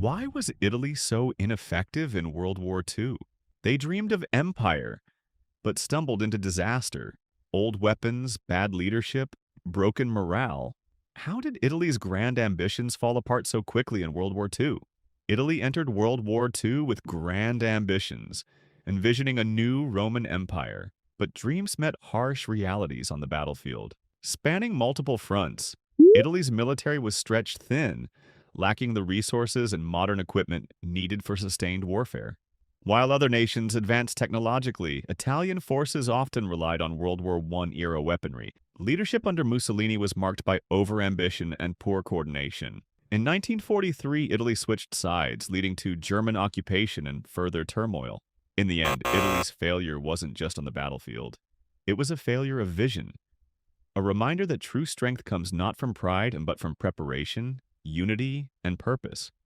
Why was Italy so ineffective in World War II? They dreamed of empire, but stumbled into disaster. Old weapons, bad leadership, broken morale. How did Italy's grand ambitions fall apart so quickly in World War II? Italy entered World War II with grand ambitions, envisioning a new Roman Empire, but dreams met harsh realities on the battlefield. Spanning multiple fronts, Italy's military was stretched thin, lacking the resources and modern equipment needed for sustained warfare. While other nations advanced technologically, Italian forces often relied on World War I era weaponry. Leadership under Mussolini was marked by overambition and poor coordination. In 1943, Italy switched sides, leading to German occupation and further turmoil. In the end, Italy's failure wasn't just on the battlefield. It was a failure of vision, a reminder that true strength comes not from pride but from preparation, unity, and purpose.